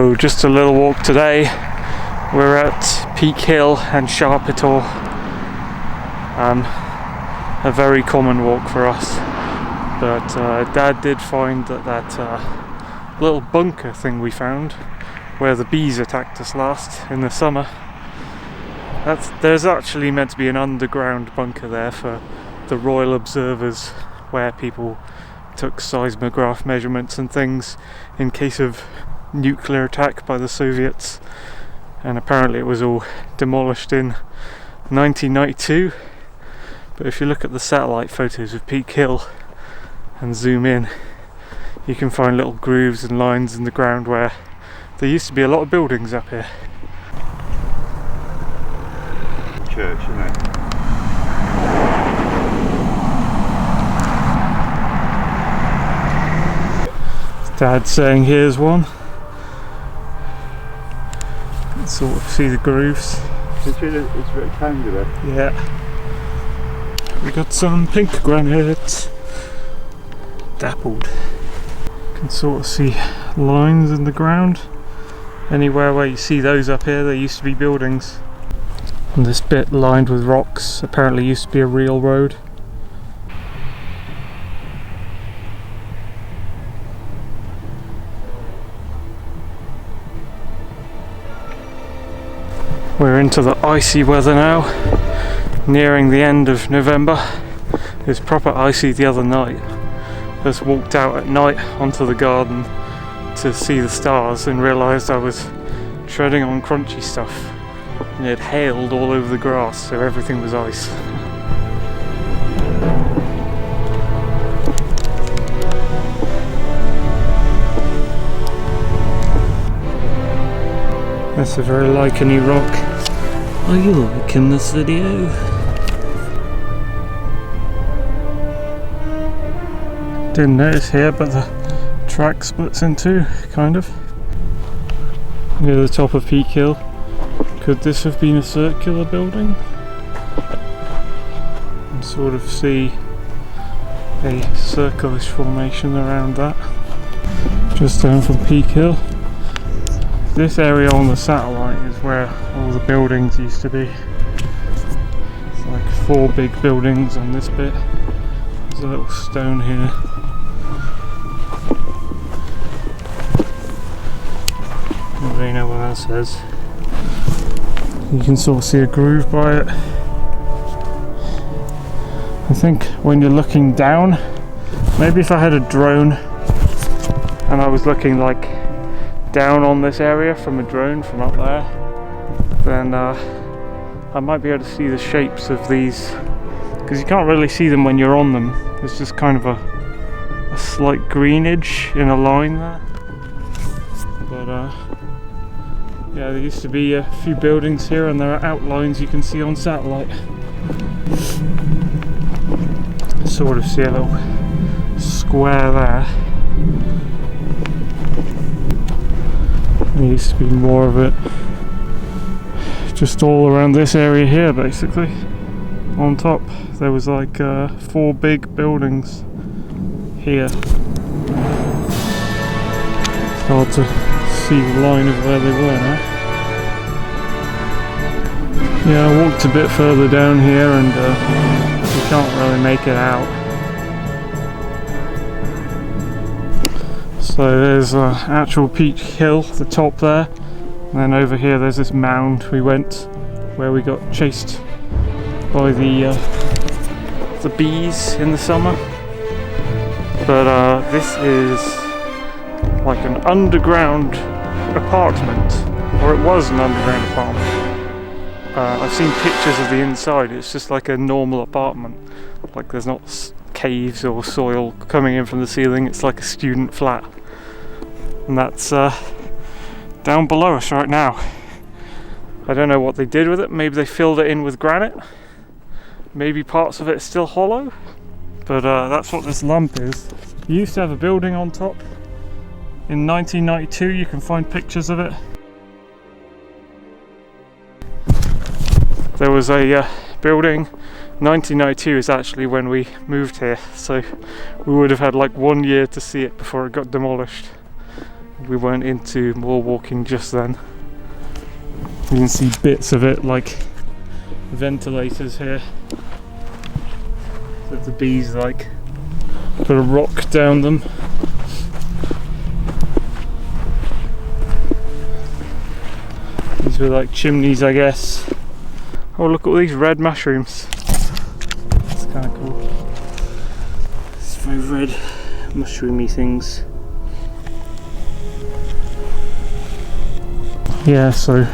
So just a little walk today. We're at PeakHill and Sharpitor. A very common walk for us. But Dad did find that little bunker thing we found where the bees attacked us last in the summer. There's actually meant to be an underground bunker there for the Royal Observers, where people took seismograph measurements and things in case of nuclear attack by the Soviets. And apparently it was all demolished in 1992. But if you look at the satellite photos of PeakHill and zoom in, you can find little grooves and lines in the ground where there used to be a lot of buildings up here. Church, isn't it? Dad's saying here's one. You can sort of see the grooves. It's rectangular. Yeah. We got some pink granite. Dappled. You can sort of see lines in the ground. Anywhere where you see those up here, there used to be buildings. And this bit lined with rocks apparently used to be a real road. We're into the icy weather now, nearing the end of November. It was proper icy the other night. Just walked out at night onto the garden to see the stars and realised I was treading on crunchy stuff. And it hailed all over the grass, so everything was ice. That's a very licheny rock. Are you liking this video? Didn't notice here, but the track splits in two, kind of. Near the top of PeakHill. Could this have been a circular building? You can sort of see a circulish formation around that. Just down from PeakHill. This area on the satellite is where all the buildings used to be. It's like 4 big buildings on this bit. There's a little stone here. I don't really know what that says. You can sort of see a groove by it. I think when you're looking down, maybe if I had a drone and I was looking like down on this area from a drone from up there, then I might be able to see the shapes of these, because you can't really see them when you're on them. There's just kind of a slight greenage in a line there. But yeah, there used to be a few buildings here, and there are outlines you can see on satellite. Sort of see a little square there. There used to be more of it just all around this area here, basically. On top there was like 4 big buildings here. It's hard to see the line of where they were now. Yeah, I walked a bit further down here and you can't really make it out. So there's actual PeakHill, the top there, and then over here there's this mound we went where we got chased by the bees in the summer. But this is like an underground apartment, or it was an underground apartment. I've seen pictures of the inside. It's just like a normal apartment, like there's not caves or soil coming in from the ceiling. It's like a student flat. And that's down below us right now. I don't know what they did with it. Maybe they filled it in with granite. Maybe parts of it are still hollow. But that's what this lump is. You used to have a building on top. In 1992, you can find pictures of it. There was a building. 1992 is actually when we moved here. So we would have had like 1 year to see it before it got demolished. we weren't into more walking just then. You can see bits of it like ventilators here that the bees like put a rock down them. These were like chimneys, I guess. Oh, look at all these red mushrooms. That's kind of cool. It's very red mushroomy things. Yeah, so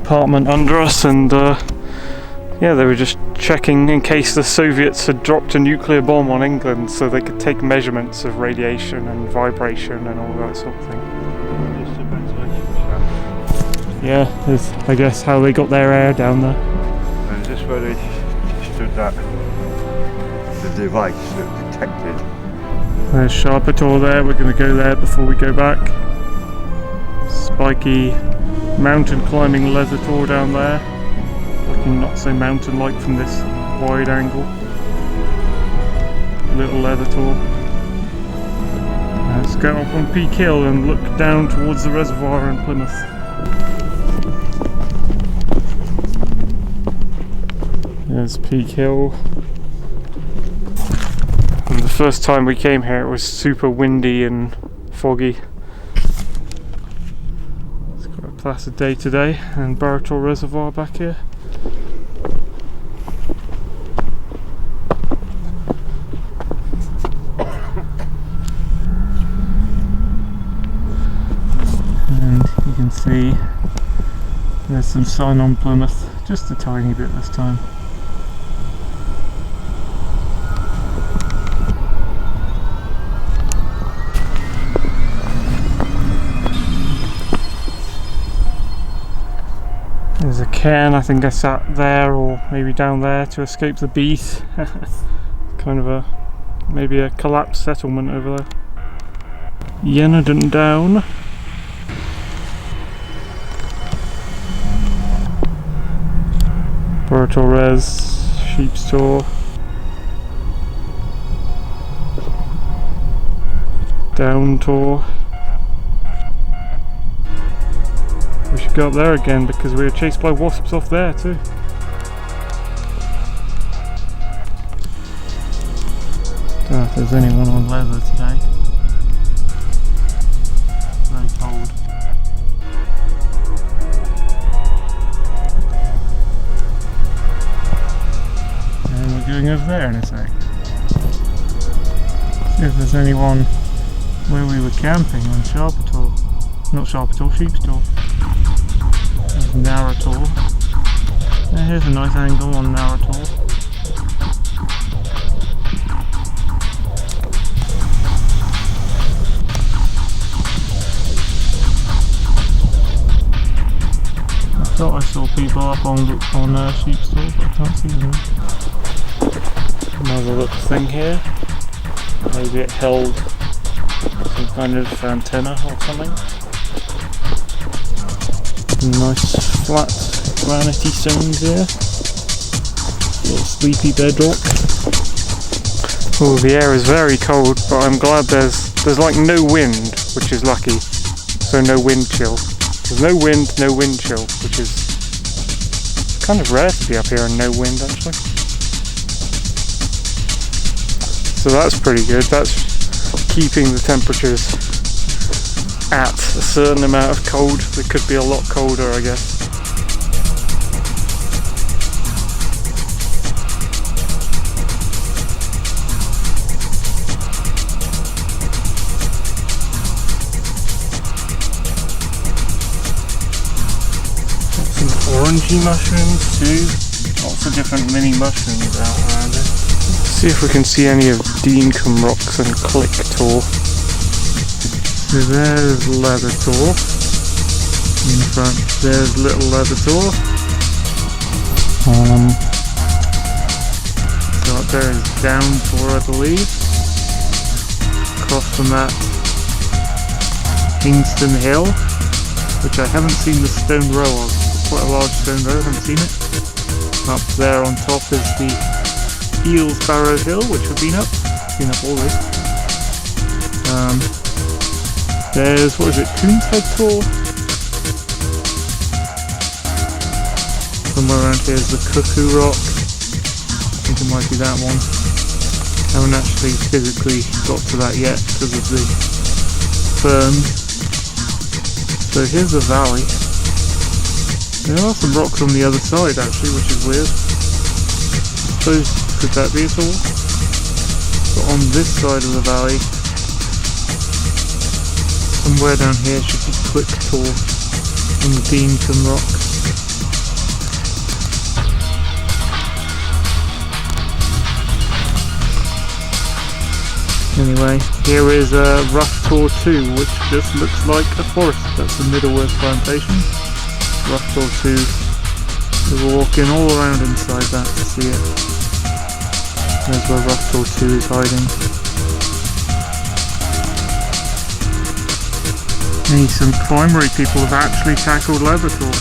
apartment under us, and yeah, they were just checking in case the Soviets had dropped a nuclear bomb on England so they could take measurements of radiation and vibration and all that sort of thing. Yeah, is I guess how they got their air down there. And is this where they stood that, the device that detected? There's Sharpitor there, we're going to go there before we go back. Spiky mountain climbing leather tour down there. Looking not so mountain-like from this wide angle. Little leather tour. Let's go up on PeakHill and look down towards the reservoir in Plymouth. There's PeakHill. And the first time we came here it was super windy and foggy. It's got a placid day today, and Barator Reservoir back here. And you can see there's some sun on Plymouth, just a tiny bit this time. There's a cairn, I think I sat there or maybe down there to escape the bees. Kind of maybe a collapsed settlement over there. Yenadon down. Barator Res, Sheep's Tor. Down Tor. We should go up there again because we were chased by wasps off there too. Don't know if there's anyone on leather today. Very cold. And we're going over there in a sec. See if there's anyone where we were camping on Sharpitor. Not Sharpitor, Sheep's Tor. There's Narrator. Yeah, here's a nice angle on Narrator. I thought I saw people up on Sheep's Tor, but I can't see them. Another little thing here. Maybe it held some kind of antenna or something. Nice flat granity stones here. Little sleepy bedrock. Oh, the air is very cold, but I'm glad there's like no wind, which is lucky. So no wind chill. There's no wind, no wind chill, which is kind of rare to be up here and no wind actually. So that's pretty good. That's keeping the temperatures at a certain amount of cold. It could be a lot colder, I guess. Got some orangey mushrooms too. Lots of different mini mushrooms out around it. Let's see if we can see any of Deancombe Rocks and Click Tor. So there's Leather Tor in the front, there's Little Leather Tor. So up there is Down Tor, I believe. Across from that, Kingston Hill, which I haven't seen the stone row of. It's quite a large stone row, I haven't seen it. Up there on top is the Eels Barrow Hill, which we've been up all this. There's, what is it, Coon's Head Tor? Somewhere around here is the Cuckoo Rock. I think it might be that one. Haven't actually physically got to that yet because of the ferns. So here's the valley. There are some rocks on the other side actually, which is weird. So could that be it all? But on this side of the valley, somewhere down here should be Quick Tor and Deancombe Rock. Anyway, here is Rough Tor 2, which just looks like a forest. That's the Middleworth Plantation. Rough Tor 2. We were walking all around inside that to see it. There's where Rough Tor 2 is hiding. Hey, some climbery people have actually tackled Labrador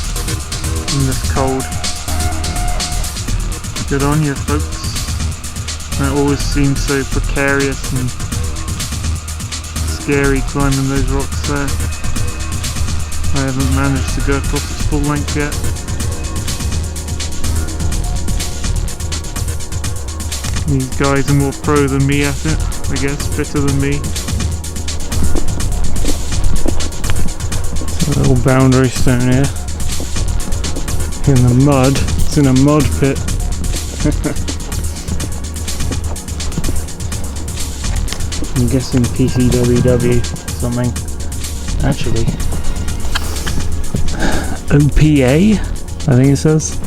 in this cold. Good on you, folks. It always seems so precarious and scary climbing those rocks there. I haven't managed to go across its full length yet. These guys are more pro than me at it, I guess, fitter than me. A little boundary stone here. In the mud. It's in a mud pit. I'm guessing PCWW something. Actually, OPA, I think it says.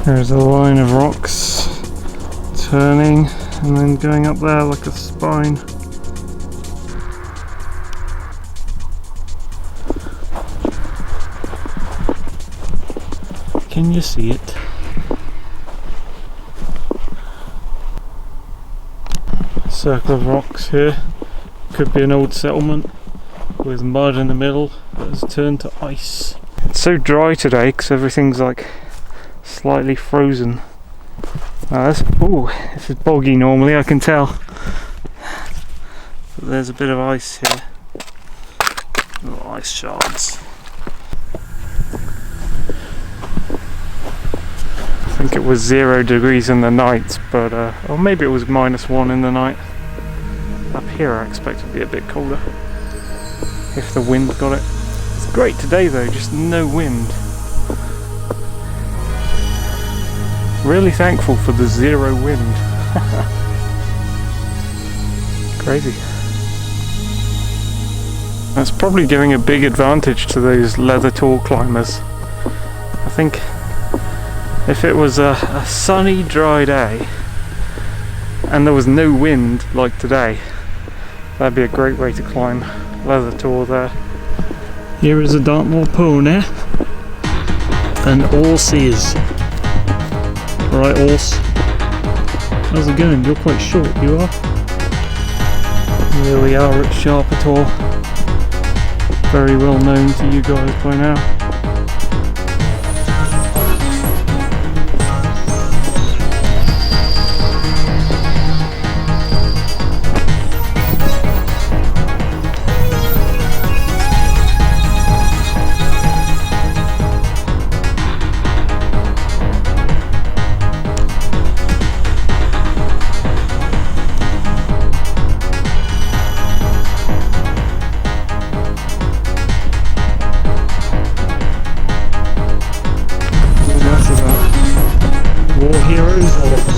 There's a line of rocks turning and then going up there like a spine. Can you see it? Circle of rocks here. Could be an old settlement with mud in the middle that has turned to ice. It's so dry today because everything's like slightly frozen. This is boggy normally, I can tell. But there's a bit of ice here. Little ice shards. I think it was 0 degrees in the night, but or maybe it was -1 in the night. Up here I expect it to be a bit colder if the wind got it. It's great today though, just no wind. Really thankful for the 0 wind. Crazy. That's probably giving a big advantage to those leather tall climbers. I think if it was a sunny, dry day and there was no wind like today, that'd be a great way to climb Leather Tor there. Here is a Dartmoor pony and horses. Right, horse. How's it going? You're quite short, you are. Here we are at Sharpitor. Very well known to you guys by now.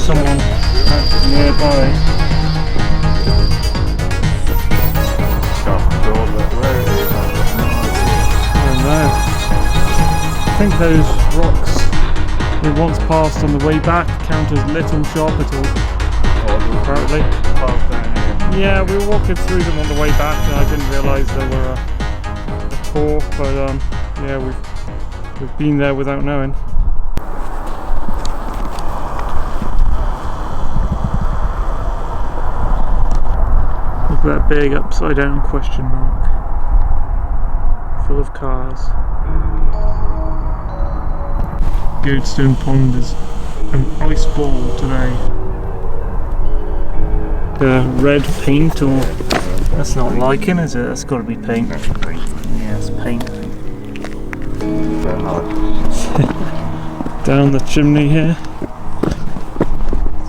Someone nearby. Sharpitor, but where is it? I don't know. I think those rocks we once passed on the way back count as Little Sharpitor. Apparently. Yeah, we were walking through them on the way back and I didn't realise they were a tour, but yeah, we've been there without knowing. That big upside down question mark full of cars. Goatstone Pond is an ice ball today. red paint, or that's not lichen, is it? That's got to be paint. That's paint. Yeah, it's paint. They're not. Down the chimney here,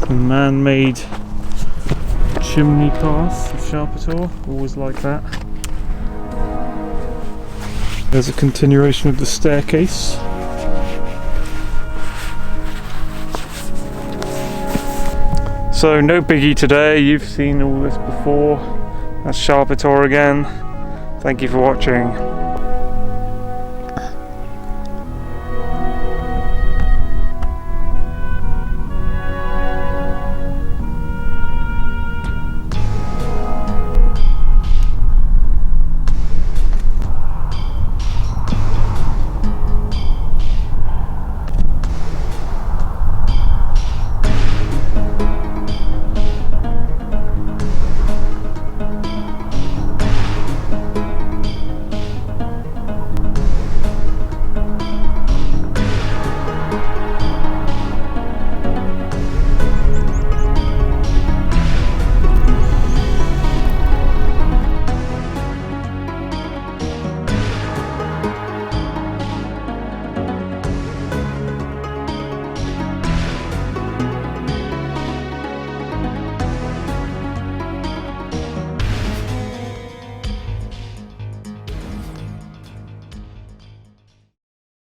some man-made chimney path of Sharpitor, always like that. There's a continuation of the staircase. So no biggie today, you've seen all this before. That's Sharpitor again. Thank you for watching.